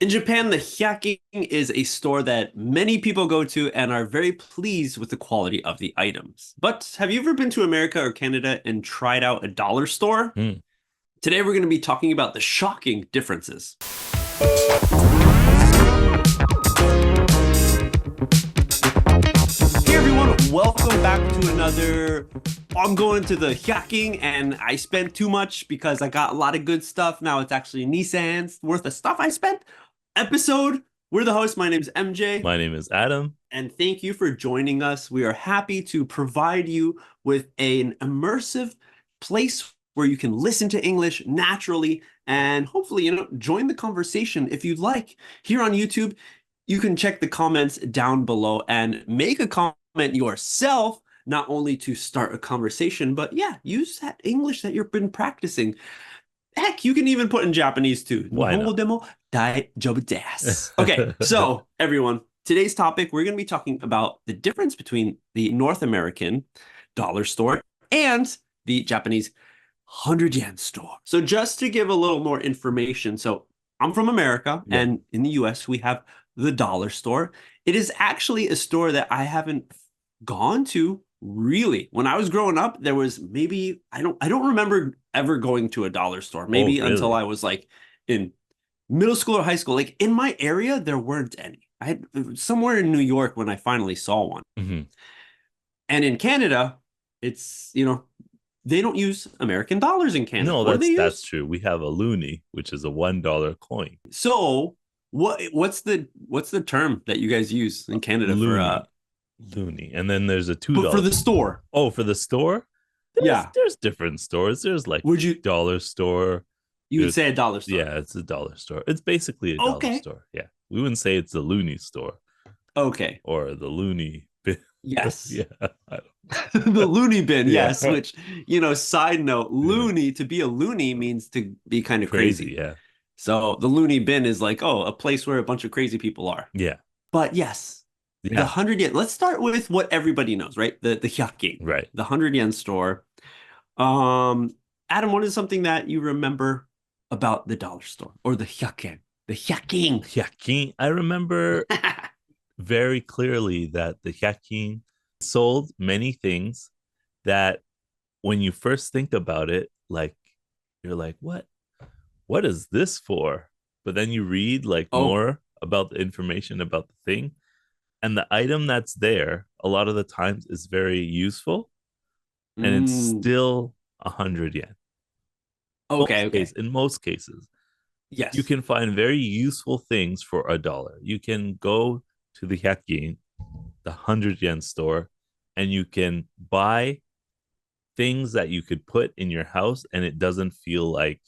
In Japan, the hyaking is a store that many people go to and are very pleased with the quality of the items. But have you ever been to America or Canada and tried out a dollar store? Today, we're going to be talking about the shocking differences. Hey everyone, welcome back to another I'm going to the hyaking and I spent too much because I got a lot of good stuff. Now it's actually Nissan's worth of stuff I spent. Episode. We're the hosts. My name is MJ. My name is Adam. And thank you for joining us. We are happy to provide you with an immersive place where you can listen to English naturally and hopefully, join the conversation if you'd like. Here on YouTube, you can check the comments down below and make a comment yourself, not only to start a conversation, but use that English that you've been practicing. Heck, you can even put in Japanese too. Why not? Okay, so everyone, today's topic, we're going to be talking about the difference between the North American dollar store and the Japanese 100 yen store. So just to give a little more information, so I'm from America, and in the US, we have the dollar store. It is actually a store that I haven't gone to really. When I was growing up, there was maybe, I don't remember ever going to a dollar store, maybe until I was like in middle school or high school. Like in my area, there weren't any. I had somewhere in New York when I finally saw one. And in Canada, it's, they don't use American dollars in Canada. No, that's true. We have a loonie, which is a $1 coin. So what's the term that you guys use in Canada for loonie? And then there's a $2 for the store. Oh, for the store? There's different stores. There's like dollar store. You would say a dollar store. Yeah, it's a dollar store. It's basically a dollar store. Yeah. We wouldn't say it's the loonie store. Okay. Or the loony bin. Yes. Yeah. I don't the loony bin, yes. Which, side note, loony, to be a loony means to be kind of crazy. Yeah. So the loony bin is like, a place where a bunch of crazy people are. Yeah. But yes, the 100 yen. Let's start with what everybody knows, right? The hyaking. Right. The 100 yen store. Adam, what is something that you remember about the dollar store or the hyaking? The hyaking. Hyaking. I remember very clearly that the hyaking sold many things that when you first think about it, like you're like, what is this for? But then you read more about the information about the thing, and the item that's there a lot of the times is very useful, and it's still 100 yen. In most cases, yes, you can find very useful things for $1. You can go to the hyaking, the 100 yen store, and you can buy things that you could put in your house, and it doesn't feel like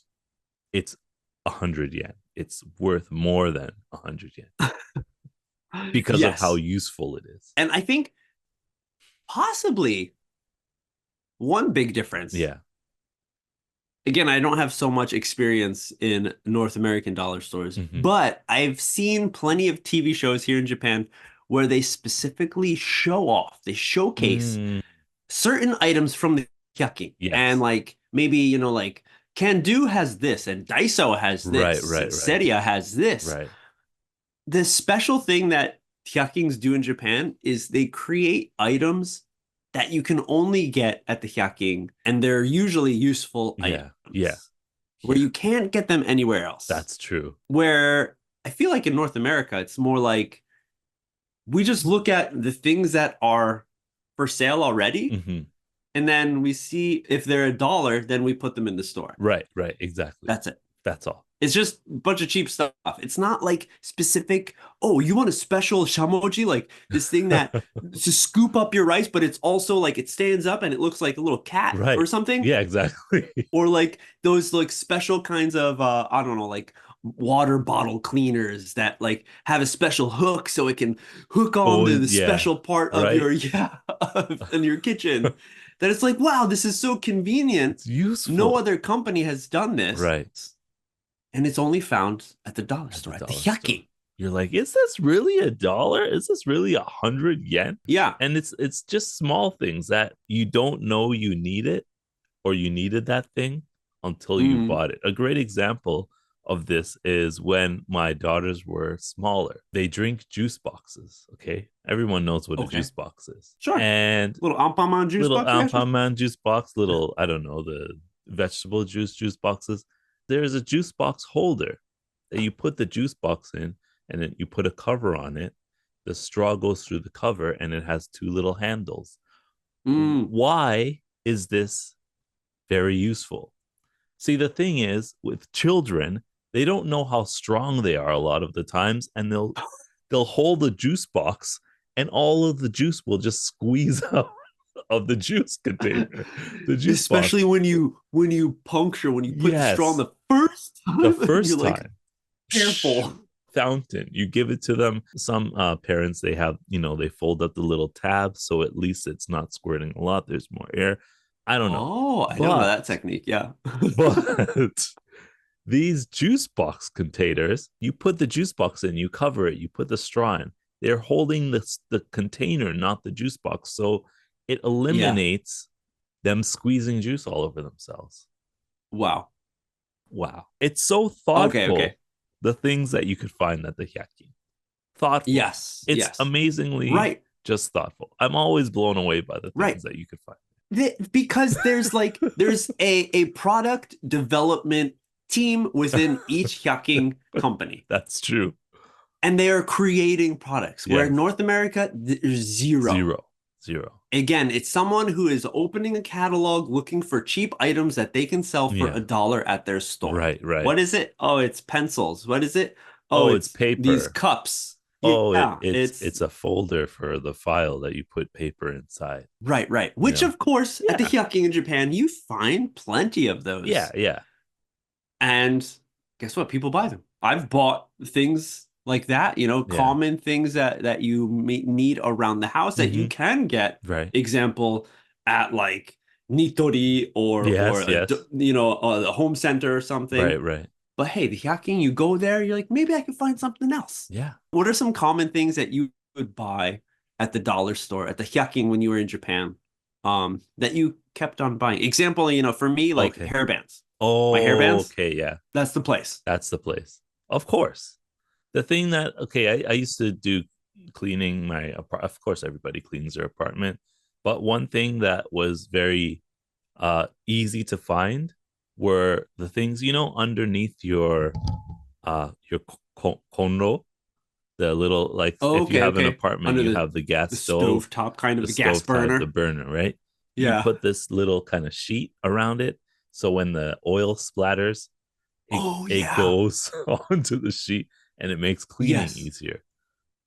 it's 100 yen. It's worth more than 100 yen because of how useful it is. And I think possibly one big difference. Yeah. Again, I don't have so much experience in North American dollar stores, but I've seen plenty of TV shows here in Japan where they specifically show off, they showcase certain items from the hyaking. Yes. And maybe, Can-Do has this and Daiso has this. Right. Seria has this. Right. The special thing that hyakings do in Japan is they create items that you can only get at the hyaking, and they're usually useful items. Yeah. Where you can't get them anywhere else. That's true. Where I feel like in North America, it's more like we just look at the things that are for sale already, and then we see if they're $1, then we put them in the store. Right, exactly. That's it. That's all. It's just a bunch of cheap stuff. It's not like specific, you want a special shamoji, like this thing that to scoop up your rice, but it's also like it stands up and it looks like a little cat or something. Yeah, exactly. Or like those special kinds of, I don't know, like water bottle cleaners that have a special hook so it can hook on to the special part of your, in your kitchen. That it's like, wow, this is so convenient. It's useful. No other company has done this. Right. And it's only found at the dollar store, at the hyaking. You're like, is this really $1? Is this really 100 yen? Yeah. And it's just small things that you don't know you need it or you needed that thing until you bought it. A great example of this is when my daughters were smaller. They drink juice boxes. Okay, everyone knows what a juice box is. Sure. And little Ampaman juice box. Ampaman juice box. Little, I don't know, the vegetable juice boxes. There's a juice box holder that you put the juice box in, and then you put a cover on it. The straw goes through the cover, and it has two little handles. Why is this very useful? See, the thing is, with children, they don't know how strong they are a lot of the times, and they'll hold the juice box, and all of the juice will just squeeze out of the juice container. The juice Especially box. when you put the straw in the first time. The first you're time. Like, careful. Fountain. You give it to them. Some parents, they have, they fold up the little tab, so at least it's not squirting a lot. There's more air. I don't know. Oh, I don't know that technique. Yeah. But these juice box containers, you put the juice box in, you cover it, you put the straw in. They're holding the container, not the juice box. So it eliminates them squeezing juice all over themselves. Wow. It's so thoughtful. Okay. The things that you could find at the Hyakin. Thoughtful. Yes. It's amazingly just thoughtful. I'm always blown away by the things that you could find. Because there's a product development team within each Hyakin company. That's true. And they are creating products. Where in North America, there's zero. Again, it's someone who is opening a catalog looking for cheap items that they can sell for $1 at their store. Right. What is it? Oh, it's pencils. What is it? Oh, it's paper. These cups. It's a folder for the file that you put paper inside. Right. Which, of course, at the Hyakin in Japan, you find plenty of those. Yeah. And guess what? People buy them. I've bought things like that, common things that you need around the house that you can get. Right. Example, at like Nitori or a home center or something. Right. But hey, the Hyakin, you go there, you're like, maybe I can find something else. Yeah. What are some common things that you would buy at the dollar store, at the Hyakin when you were in Japan, that you kept on buying? Example, for me, like hairbands. Oh, my hairbands. Okay, yeah. That's the place. Of course. The thing that, I used to do cleaning my apartment. Of course, everybody cleans their apartment. But one thing that was very easy to find were the things, underneath your konro, the little, like, if you have an apartment, you have the gas stove top kind of the gas burner. The burner, right? Yeah. You put this little kind of sheet around it. So when the oil splatters, it goes onto the sheet and it makes cleaning easier.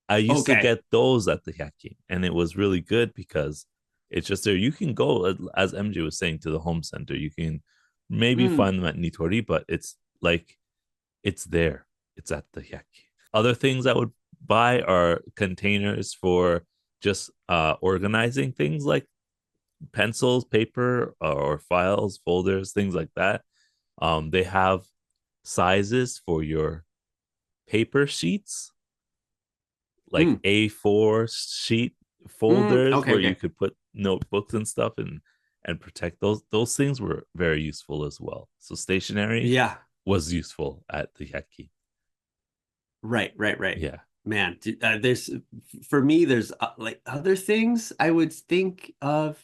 I used to get those at the Hyakin, and it was really good because it's just there. You can go, as MJ was saying, to the home center. You can maybe find them at Nitori, but it's there. It's at the Hyakin. Other things I would buy are containers for just organizing things like pencils, paper, or files, folders, things like that. They have sizes for your paper sheets, like A4 sheet folders where you could put notebooks and stuff and protect those. Those things were very useful as well. So stationery was useful at the Hyakin. Right. Yeah. Man, there's like other things I would think of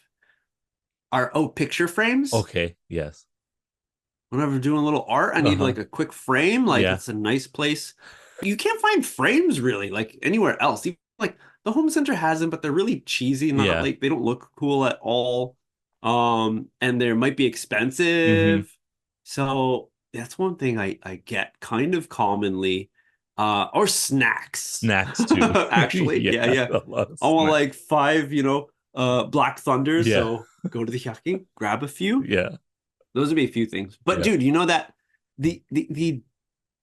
are picture frames. Okay, yes. Whenever I'm doing a little art, I need like a quick frame. Like it's a nice place. You can't find frames really like anywhere else. Even, like the home center has them, but they're really cheesy. Not like they don't look cool at all. And they might be expensive. So that's one thing I get kind of commonly. Or snacks too. Actually. Yeah. I want like 5, Black Thunders. So go to the Hyakin, grab a few. Yeah. Those would be a few things. But dude, you know that the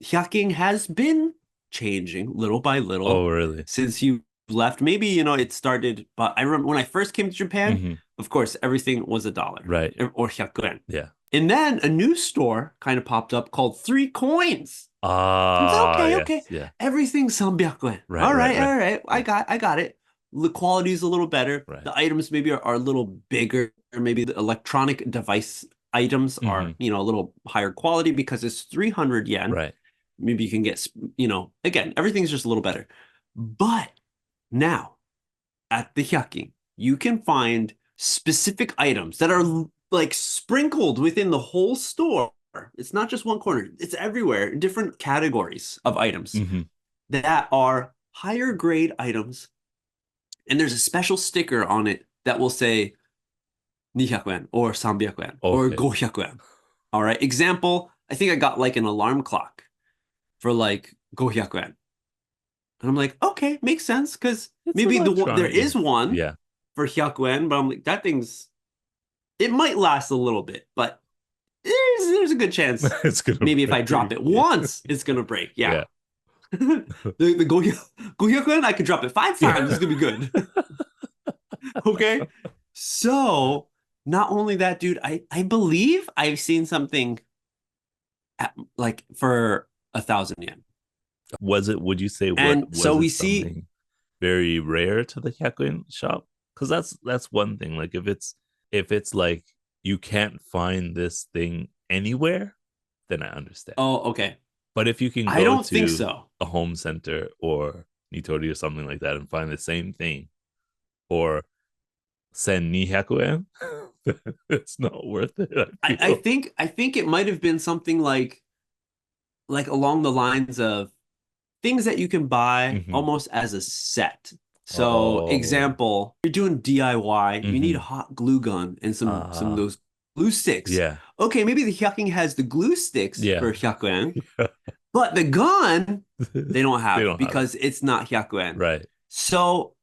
Hyakin has been changing little by little. Oh, really? Since you left. Maybe, it started, but I remember when I first came to Japan, of course, everything was $1. Right. Or 100 yen. Yeah. And then a new store kind of popped up called 3 coins. Okay. Yeah. Everything's 300 yen. Right, all right. right. I got it. The quality is a little better. Right. The items maybe are a little bigger, or maybe the electronic device items are, a little higher quality because it's 300 yen. Right. maybe you can get, again, everything's just a little better. But now at the Hyakin, you can find specific items that are like sprinkled within the whole store. It's not just one corner, it's everywhere, different categories of items that are higher grade items. And there's a special sticker on it that will say 200 yen or 300 yen or 500 yen. All right. Example, I think I got like an alarm clock for like 500 yen. And I'm like, okay, makes sense because maybe there is one for 100 yen, but I'm like, that thing's, it might last a little bit, but there's a good chance maybe if I drop it once, it's going to break. Yeah. The 500 yen, I could drop it 5 times. It's going to be good. Okay. So not only that, dude, I believe I've seen something like for 1,000 yen. Would you say we see very rare to the Hyakuin shop? Because that's one thing. Like if it's like you can't find this thing anywhere, then I understand. Oh, okay. But if you can go I don't to think so. a home center or Nitori or something like that and find the same thing, or send 200 yen, it's not worth it. I think it might have been something like along the lines of things that you can buy almost as a set. So example, you're doing DIY, you need a hot glue gun and some of those glue sticks. Yeah. Okay, maybe the Hyakin has the glue sticks for 100 yen, but the gun they don't have because it's not 100 yen. Right. So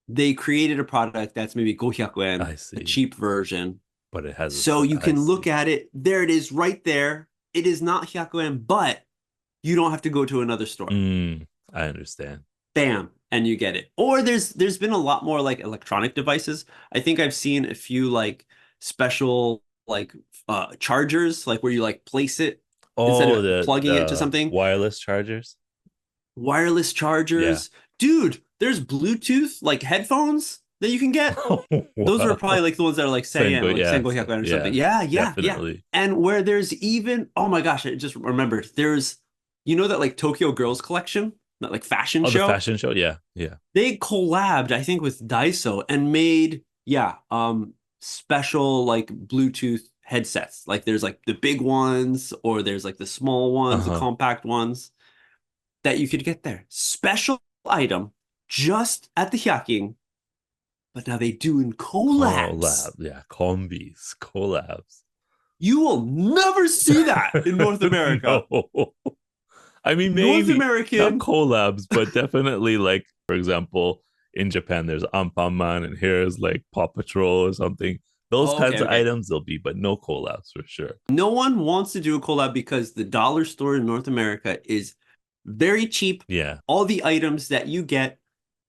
they created a product that's maybe 500 yen, I see. a cheap version. But it has so you can look at it. There it is right there. It is not 100 yen, but you don't have to go to another store. I understand. Bam, and you get it. Or there's been a lot more like electronic devices. I think I've seen a few like special like chargers, like where you like place it instead of plugging it to something. Wireless chargers. Wireless chargers. Yeah. Dude, there's Bluetooth like headphones that you can get. Wow. Those are probably like the ones that are like Sengo Hyakuin or something. Yeah, definitely. Yeah. And where there's even, oh my gosh, I just remembered. There's, that like Tokyo Girls collection, that like fashion show. The fashion show, yeah. They collabed, I think, with Daiso and made, special like Bluetooth headsets. Like there's like the big ones, or there's like the small ones, the compact ones that you could get there. Special item just at the Hyakin. But now they do in collabs. Combis, collabs. You will never see that in North America. No. I mean, maybe North American, not collabs, but definitely like, for example, in Japan, there's Anpanman and here's like Paw Patrol or something. Those kinds of items there'll be, but no collabs for sure. No one wants to do a collab because the dollar store in North America is very cheap. Yeah. All the items that you get,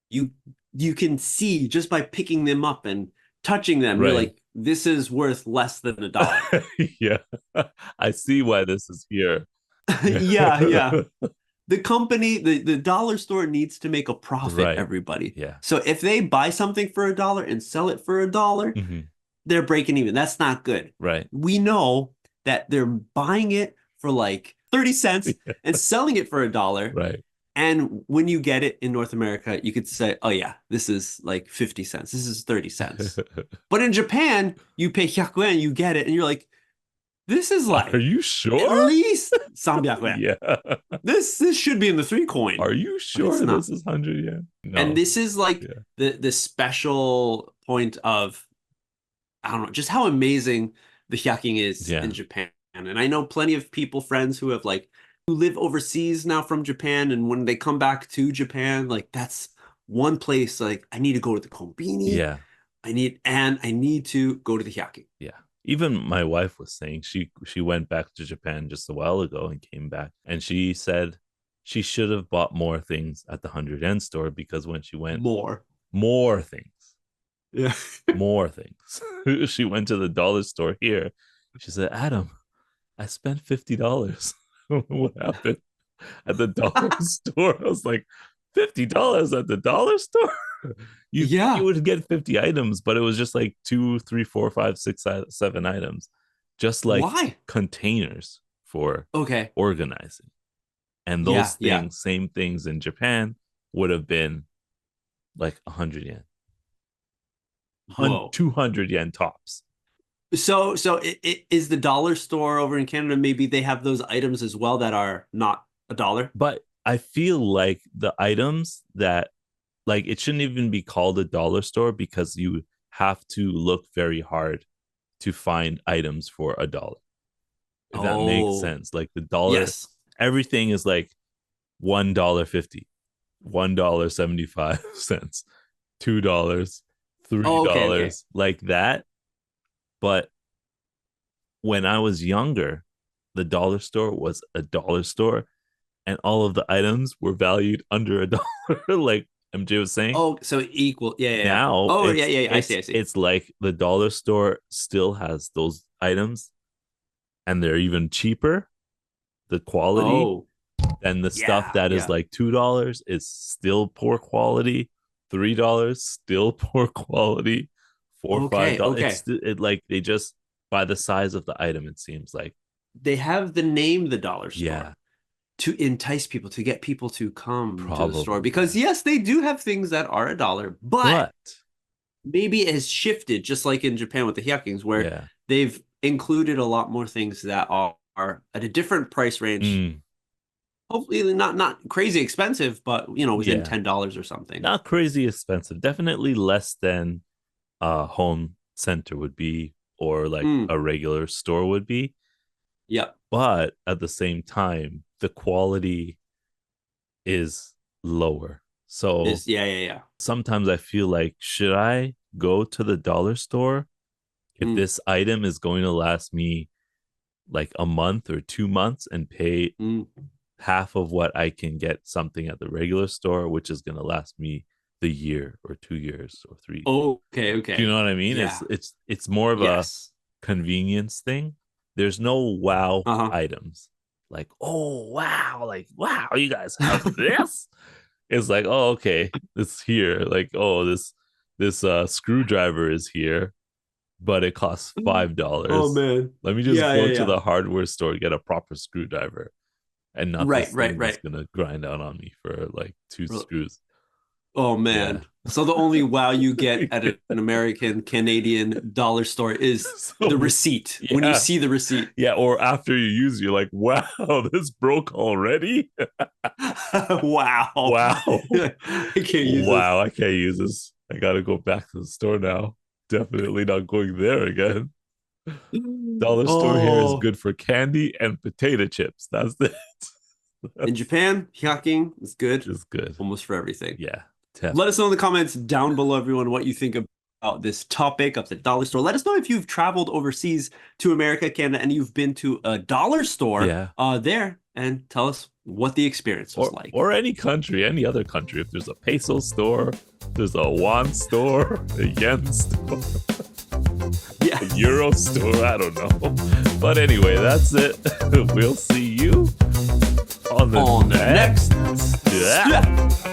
you can see just by picking them up and touching them. Right. You're like, this is worth less than $1. Yeah. I see why this is here. Yeah. The company, the dollar store needs to make a profit, everybody. Yeah. So if they buy something for $1 and sell it for $1, they're breaking even. That's not good. Right. We know that they're buying it for like 30 cents and selling it for $1. Right. And when you get it in North America, you could say, oh yeah, this is like 50 cents. This is 30 cents. But in Japan, you pay 100 yen, you get it, and you're like, this is like, are you sure? At least 300 yen. Yeah. This should be in the 3 coin. Are you sure this is 100 yen? No. And this is like the special point of, I don't know, just how amazing the Hyakin is in Japan. And I know plenty of people, friends who have like, who live overseas now from Japan, and when they come back to Japan, like that's one place like I need to go to the kombini. Yeah. I need to go to the Hyakin. Yeah. Even my wife was saying she went back to Japan just a while ago and came back, and she said she should have bought more things at the 100 yen store because when she went more things. Yeah. More things. She went to the dollar store here. She said, Adam, I spent $50. What happened at the dollar store? I was like, $50 at the dollar store? You would get 50 items, but it was just like 2, 3, 4, 5, 6, 7 items. Just like containers for organizing. And those things, same things in Japan, would have been like 100 yen. 200 yen tops. So it is the dollar store over in Canada, maybe they have those items as well that are not $1. But I feel like the items that, like, it shouldn't even be called a dollar store because you have to look very hard to find items for $1. If that makes sense. Like the dollar, everything is like $1.50, $1.75, $2, $3, like that. But when I was younger, the dollar store was a dollar store, and all of the items were valued under $1, like MJ was saying. Oh, so equal. Yeah. Now, I see. It's like the dollar store still has those items, and they're even cheaper. The quality than the stuff that is like $2 is still poor quality. $3 still poor quality. $4, $5. It like they just, by the size of the item, it seems like they have the name the dollar store. Yeah. To entice people, to get people to come to the store. Because yes, they do have things that are $1, but maybe it has shifted, just like in Japan with the hyakins, where they've included a lot more things that are at a different price range. Hopefully not crazy expensive, but within $10 or something. Not crazy expensive. Definitely less than a home center would be, or like a regular store would be. Yeah. But at the same time, the quality is lower. So sometimes I feel like, should I go to the dollar store if this item is going to last me like a month or 2 months and pay half of what I can get something at the regular store, which is going to last me the year or 2 years or 3 years. Okay. Do you know what I mean? Yeah. It's more of a convenience thing. There's no wow items. Like, oh wow, like wow, you guys have this. It's like, oh, okay, it's here. Like, oh, this screwdriver is here, but it costs $5. Oh man, let me just go to the hardware store and get a proper screwdriver, and not this thing that's gonna grind out on me for like 2 screws. Oh man. So the only wow you get at an American Canadian dollar store is the receipt. When you see the receipt. Yeah, or after you use it, you're like, wow, this broke already. Wow. I can't use this. I can't use this. I gotta go back to the store now. Definitely not going there again. Dollar store here is good for candy and potato chips. That's it. In Japan, hyaking is good. It's good. Almost for everything. Yeah. Let us know in the comments down below, everyone, what you think about this topic of the dollar store. Let us know if you've traveled overseas to America, Canada, and you've been to a dollar store there, and tell us what the experience was like. Or any country, any other country. If there's a peso store, there's a won store, a yen store, a euro store, I don't know. But anyway, that's it. We'll see you on the next step.